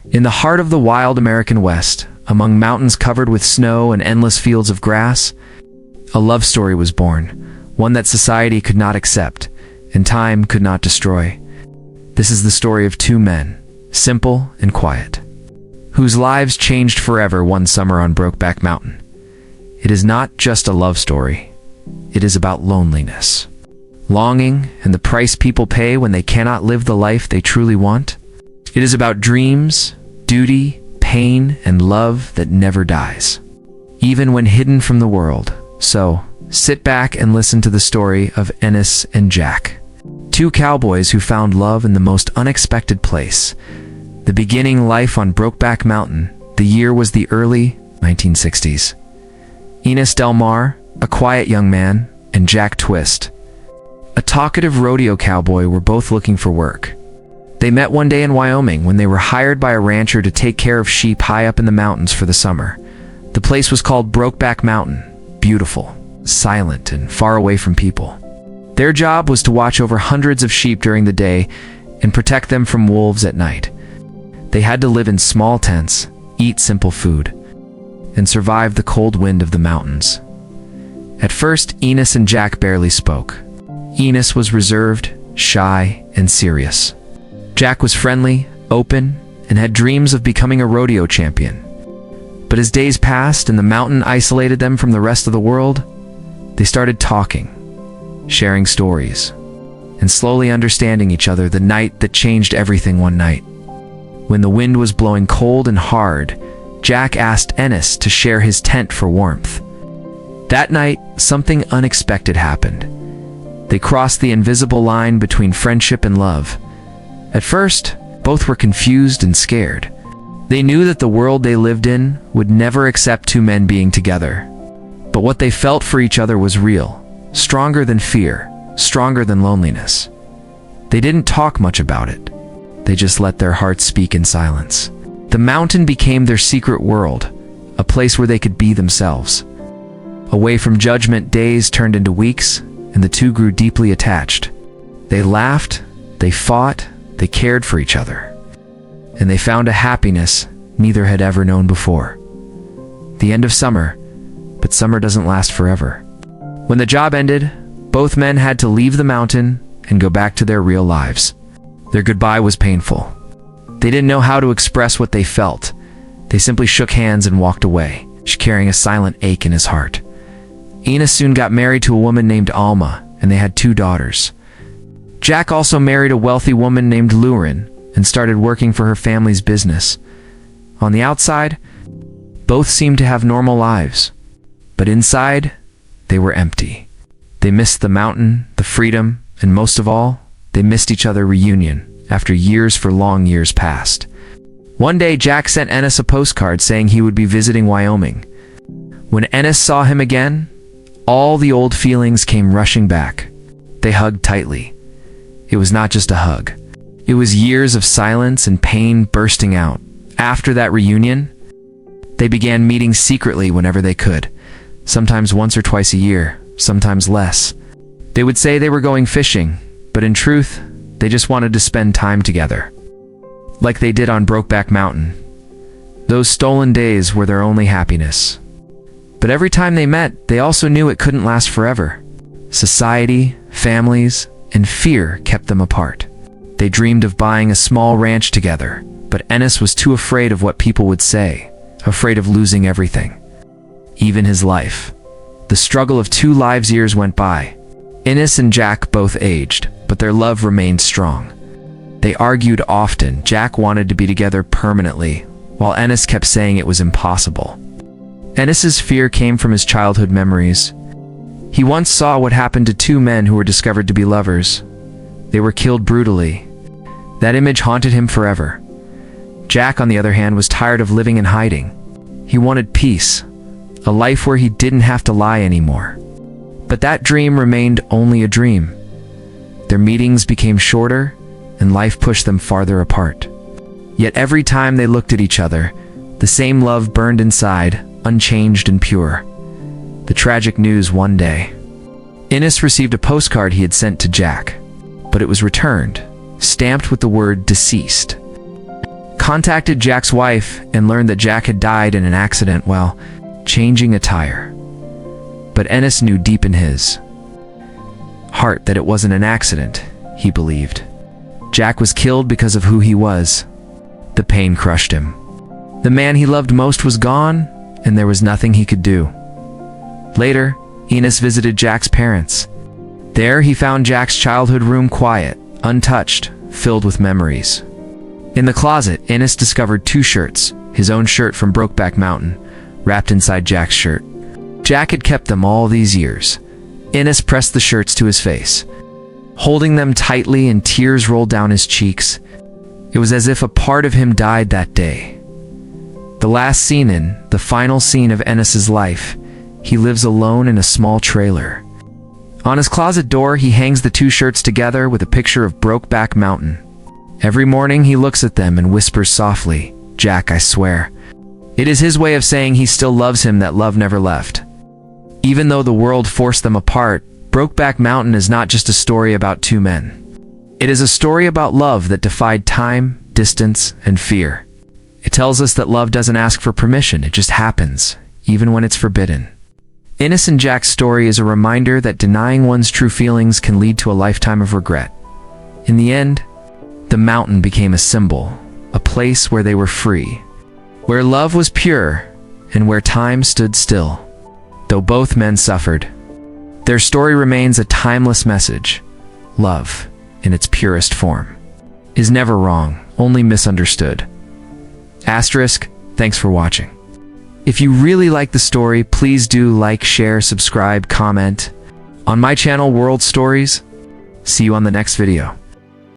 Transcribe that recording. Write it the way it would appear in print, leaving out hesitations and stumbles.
In the heart of the wild American West, among mountains covered with snow and endless fields of grass, a love story was born, one that society could not accept and time could not destroy. This is the story of two men, simple and quiet, whose lives changed forever one summer on Brokeback Mountain. It is not just a love story. It is about loneliness, longing, and the price people pay when they cannot live the life they truly want. It is about dreams, duty, pain, and love that never dies, even when hidden from the world. So, sit back and listen to the story of Ennis and Jack, two cowboys who found love in the most unexpected place. The beginning life on Brokeback Mountain. The year was the early 1960s. Ennis Del Mar, a quiet young man, and Jack Twist, a talkative rodeo cowboy, were both looking for work. They met one day in Wyoming when they were hired by a rancher to take care of sheep high up in the mountains for the summer. The place was called Brokeback Mountain, beautiful, silent, and far away from people. Their job was to watch over hundreds of sheep during the day and protect them from wolves at night. They had to live in small tents, eat simple food, and survive the cold wind of the mountains. At first, Ennis and Jack barely spoke. Ennis was reserved, shy, and serious. Jack was friendly, open, and had dreams of becoming a rodeo champion. But as days passed and the mountain isolated them from the rest of the world, they started talking, sharing stories, and slowly understanding each other. The night that changed everything one night, when the wind was blowing cold and hard, Jack asked Ennis to share his tent for warmth. That night, something unexpected happened. They crossed the invisible line between friendship and love. At first, both were confused and scared. They knew that the world they lived in would never accept two men being together. But what they felt for each other was real, stronger than fear, stronger than loneliness. They didn't talk much about it. They just let their hearts speak in silence. The mountain became their secret world, a place where they could be themselves. Away from judgment, days turned into weeks, and the two grew deeply attached. They laughed, they fought, they cared for each other, and they found a happiness neither had ever known before. The end of summer, but summer doesn't last forever. When the job ended, both men had to leave the mountain and go back to their real lives. Their goodbye was painful. They didn't know how to express what they felt. They simply shook hands and walked away, each carrying a silent ache in his heart. Ennis soon got married to a woman named Alma, and they had two daughters. Jack also married a wealthy woman named Lurin and started working for her family's business. On the outside, both seemed to have normal lives, but inside, they were empty. They missed the mountain, the freedom, and most of all, they missed each other reunion after years for long years past. One day, Jack sent Ennis a postcard saying he would be visiting Wyoming. When Ennis saw him again, all the old feelings came rushing back. They hugged tightly. It was not just a hug. It was years of silence and pain bursting out. After that reunion, they began meeting secretly whenever they could, sometimes once or twice a year, sometimes less. They would say they were going fishing, but in truth, they just wanted to spend time together, like they did on Brokeback Mountain. Those stolen days were their only happiness. But every time they met, they also knew it couldn't last forever. Society, families, and fear kept them apart. They dreamed of buying a small ranch together, but Ennis was too afraid of what people would say, afraid of losing everything, even his life. The struggle of 2 lives years went by. Ennis and Jack both aged, but their love remained strong. They argued often. Jack wanted to be together permanently, while Ennis kept saying it was impossible. Ennis's fear came from his childhood memories. He once saw what happened to 2 men who were discovered to be lovers. They were killed brutally. That image haunted him forever. Jack, on the other hand, was tired of living in hiding. He wanted peace, a life where he didn't have to lie anymore. But that dream remained only a dream. Their meetings became shorter, and life pushed them farther apart. Yet every time they looked at each other, the same love burned inside, unchanged and pure. The tragic news one day. Ennis received a postcard he had sent to Jack, but it was returned, stamped with the word deceased. contacted Jack's wife and learned that Jack had died in an accident while changing a tire. But Ennis knew deep in his heart that it wasn't an accident, he believed. Jack was killed because of who he was. The pain crushed him. The man he loved most was gone, and there was nothing he could do. Later, Ennis visited Jack's parents. There he found Jack's childhood room quiet, untouched, filled with memories. In the closet, Ennis discovered 2 shirts, his own shirt from Brokeback Mountain, wrapped inside Jack's shirt. Jack had kept them all these years. Ennis pressed the shirts to his face, holding them tightly, and tears rolled down his cheeks. It was as if a part of him died that day. The last scene the final scene of Ennis's life, he lives alone in a small trailer. On his closet door, he hangs the 2 shirts together with a picture of Brokeback Mountain. Every morning he looks at them and whispers softly, "Jack, I swear." It is his way of saying he still loves him, that love never left. Even though the world forced them apart, Brokeback Mountain is not just a story about 2 men. It is a story about love that defied time, distance, and fear. It tells us that love doesn't ask for permission, it just happens, even when it's forbidden. Ennis and Jack's story is a reminder that denying one's true feelings can lead to a lifetime of regret. In the end, the mountain became a symbol, a place where they were free, where love was pure, and where time stood still. Though both men suffered, their story remains a timeless message. Love, in its purest form, is never wrong, only misunderstood. Asterisk, thanks for watching. If you really like the story, please do like, share, subscribe, comment. On my channel, World Stories. See you on the next video.